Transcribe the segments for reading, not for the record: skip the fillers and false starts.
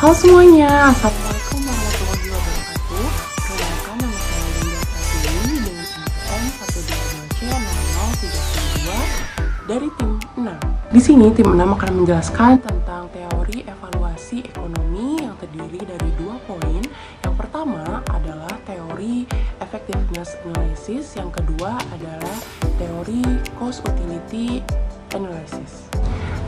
Halo semuanya, Assalamualaikum warahmatullahi wabarakatuh. Perkenalkan, nama saya Linda Pratiwi dengan NPM 122C0032 dari tim 6. Di sini tim 6 akan menjelaskan tentang teori evaluasi ekonomi yang terdiri dari 2 poin. Yang pertama adalah teori effectiveness analysis, yang kedua adalah teori cost utility analysis.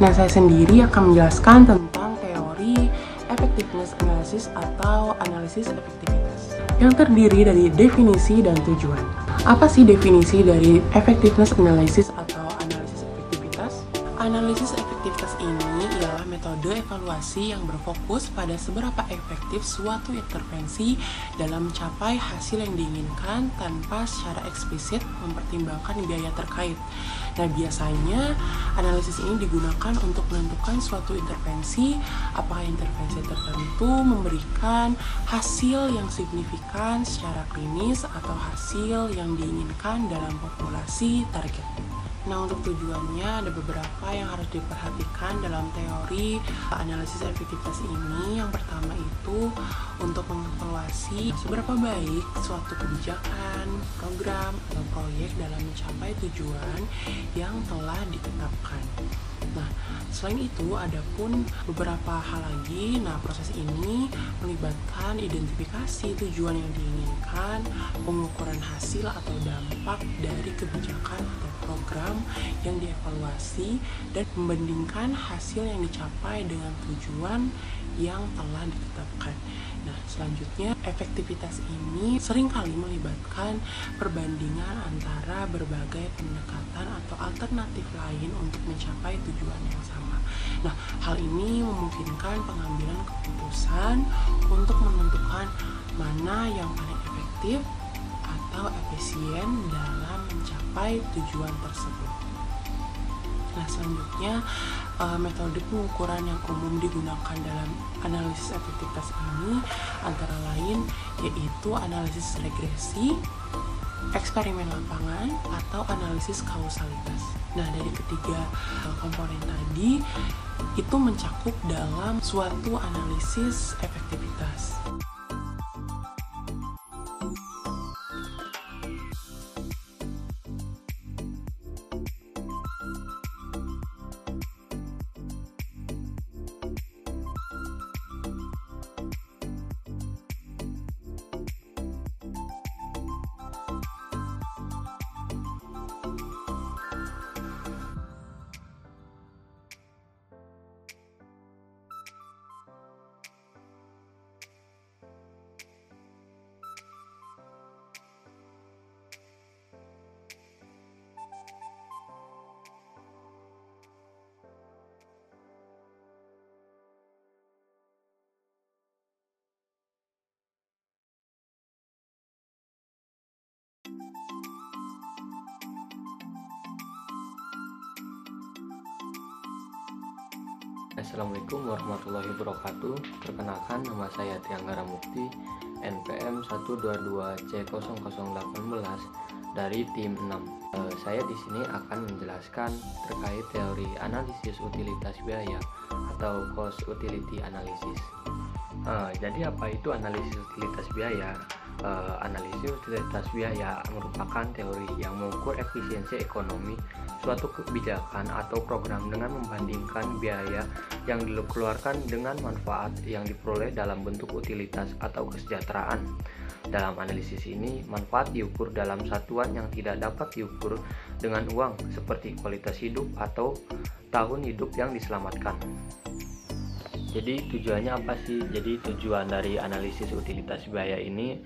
Nah, saya sendiri akan menjelaskan tentang teori effectiveness analysis atau analisis efektivitas yang terdiri dari definisi dan tujuan. Apa sih definisi dari effectiveness analysis atau analisis efektivitas? Analisis efektivitas ini ialah metode evaluasi yang berfokus pada seberapa efektif suatu intervensi dalam mencapai hasil yang diinginkan tanpa secara eksplisit mempertimbangkan biaya terkait. Nah, biasanya analisis ini digunakan untuk menentukan suatu intervensi, apakah intervensi tertentu memberikan hasil yang signifikan secara klinis atau hasil yang diinginkan dalam populasi target. Nah, untuk tujuannya ada beberapa yang harus diperhatikan dalam teori analisis efektivitas ini. Yang pertama itu untuk mengevaluasi seberapa baik suatu kebijakan, program, atau proyek dalam mencapai tujuan yang telah ditetapkan. Nah, selain itu ada pun beberapa hal lagi. Nah, proses ini melibatkan identifikasi tujuan yang diinginkan, pengukuran hasil atau dampak dari kebijakan atau program yang dievaluasi, dan membandingkan hasil yang dicapai dengan tujuan yang telah ditetapkan. Nah, selanjutnya efektivitas ini seringkali melibatkan perbandingan antara berbagai pendekatan atau alternatif lain untuk mencapai tujuan yang sama. Nah, hal ini memungkinkan pengambilan keputusan untuk menentukan mana yang paling efektif atau efisien dalam mencapai tujuan tersebut. Nah, selanjutnya metode pengukuran yang umum digunakan dalam analisis efektivitas ini antara lain yaitu analisis regresi, eksperimen lapangan, atau analisis kausalitas. Nah, dari ketiga komponen tadi itu mencakup dalam suatu analisis efektivitas. Assalamualaikum warahmatullahi wabarakatuh. Perkenalkan, nama saya Trianggara Mukti, NPM 122C0018 dari tim 6. Saya di sini akan menjelaskan terkait teori analisis utilitas biaya atau cost utility analysis. Jadi apa itu analisis utilitas biaya? Analisis utilitas biaya merupakan teori yang mengukur efisiensi ekonomi suatu kebijakan atau program dengan membandingkan biaya yang dikeluarkan dengan manfaat yang diperoleh dalam bentuk utilitas atau kesejahteraan. Dalam analisis ini, manfaat diukur dalam satuan yang tidak dapat diukur dengan uang, seperti kualitas hidup atau tahun hidup yang diselamatkan. Jadi tujuannya apa sih? Jadi tujuan dari analisis utilitas biaya ini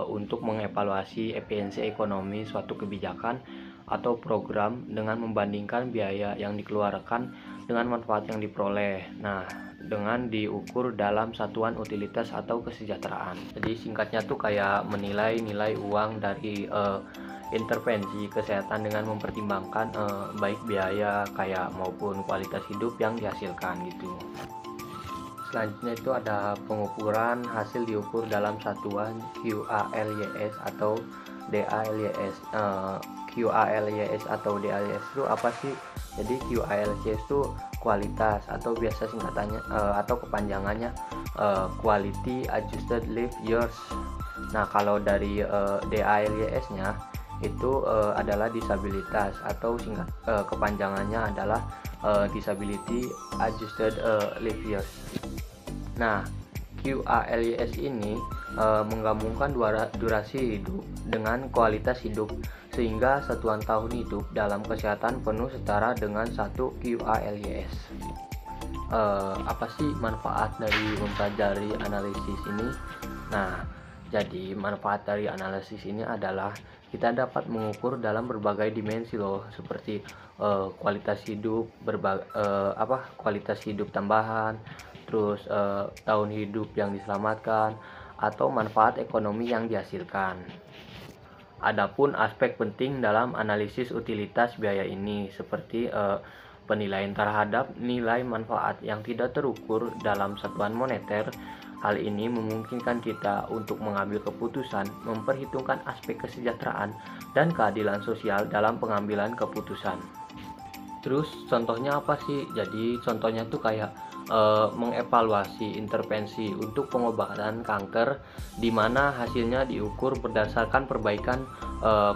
untuk mengevaluasi efisiensi ekonomi suatu kebijakan atau program dengan membandingkan biaya yang dikeluarkan dengan manfaat yang diperoleh. Nah, dengan diukur dalam satuan utilitas atau kesejahteraan. Jadi singkatnya tuh kayak menilai nilai uang dari intervensi kesehatan dengan mempertimbangkan baik biaya kayak maupun kualitas hidup yang dihasilkan gitu. Selanjutnya itu ada pengukuran hasil diukur dalam satuan QALYS atau DALYS. QALYS atau DALYS itu apa sih? Jadi QALYS itu kualitas atau biasa singkatannya atau kepanjangannya quality adjusted life years. Nah, kalau dari DALYS-nya itu adalah disabilitas, atau singkat kepanjangannya adalah disability adjusted life years. Nah, QALYS ini menggabungkan durasi hidup dengan kualitas hidup, sehingga satuan tahun hidup dalam kesehatan penuh setara dengan satu QALYS. Apa sih manfaat dari mempelajari analisis ini? Nah, jadi manfaat dari analisis ini adalah kita dapat mengukur dalam berbagai dimensi loh, seperti kualitas hidup, kualitas hidup tambahan, terus tahun hidup yang diselamatkan, atau manfaat ekonomi yang dihasilkan. Adapun aspek penting dalam analisis utilitas biaya ini seperti penilaian terhadap nilai manfaat yang tidak terukur dalam satuan moneter. Hal ini memungkinkan kita untuk mengambil keputusan, memperhitungkan aspek kesejahteraan dan keadilan sosial dalam pengambilan keputusan. Terus contohnya apa sih? Jadi contohnya tuh kayak mengevaluasi intervensi untuk pengobatan kanker, di mana hasilnya diukur berdasarkan perbaikan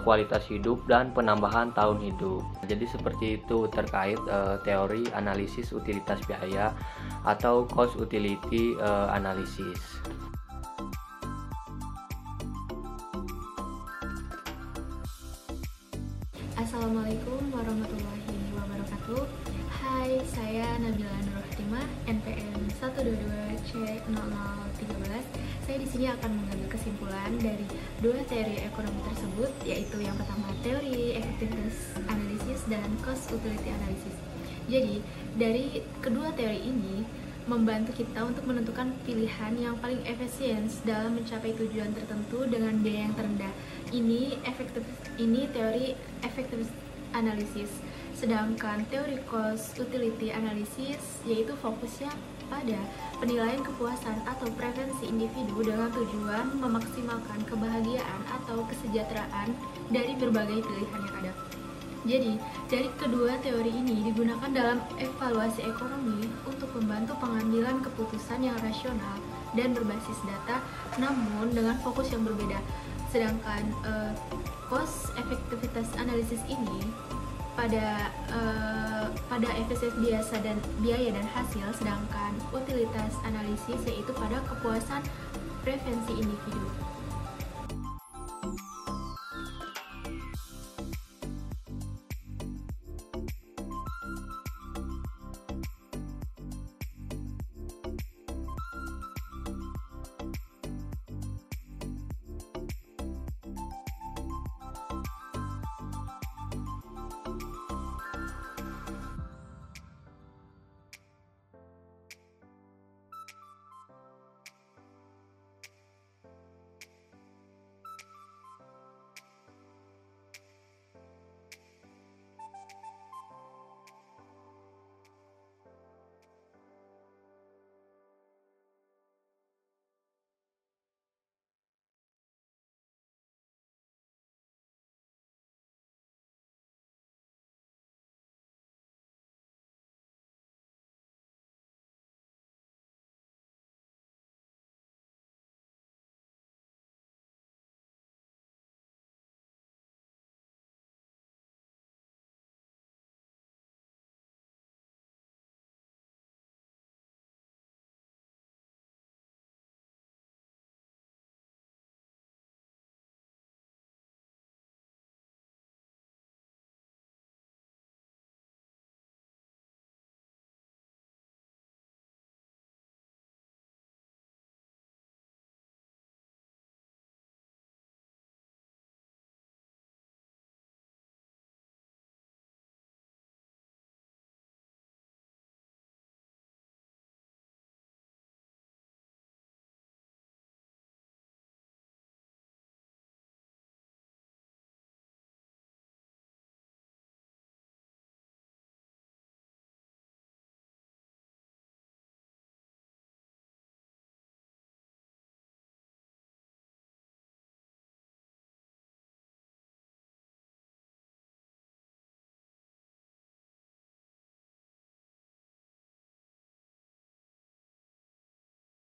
kualitas hidup dan penambahan tahun hidup. Jadi seperti itu terkait teori analisis utilitas biaya atau cost utility analysis. Assalamualaikum warahmatullahi wabarakatuh. Hai, saya Nabila Nurrohtimah, NPM 122C0013. Saya di sini akan mengambil kesimpulan dari dua teori ekonomi tersebut, yaitu yang pertama teori effectiveness analysis dan cost utility analysis. Jadi, dari kedua teori ini membantu kita untuk menentukan pilihan yang paling efisien dalam mencapai tujuan tertentu dengan biaya yang terendah. Ini teori effectiveness analysis. Sedangkan teori cost utility analysis yaitu fokusnya pada penilaian kepuasan atau preferensi individu dengan tujuan memaksimalkan kebahagiaan atau kesejahteraan dari berbagai pilihan yang ada. Jadi, dari kedua teori ini digunakan dalam evaluasi ekonomi untuk membantu pengambilan keputusan yang rasional dan berbasis data, namun dengan fokus yang berbeda. Sedangkan cost effectiveness analysis ini pada efisiensi biasa dan biaya dan hasil, sedangkan utilitas analisis yaitu pada kepuasan preferensi individu.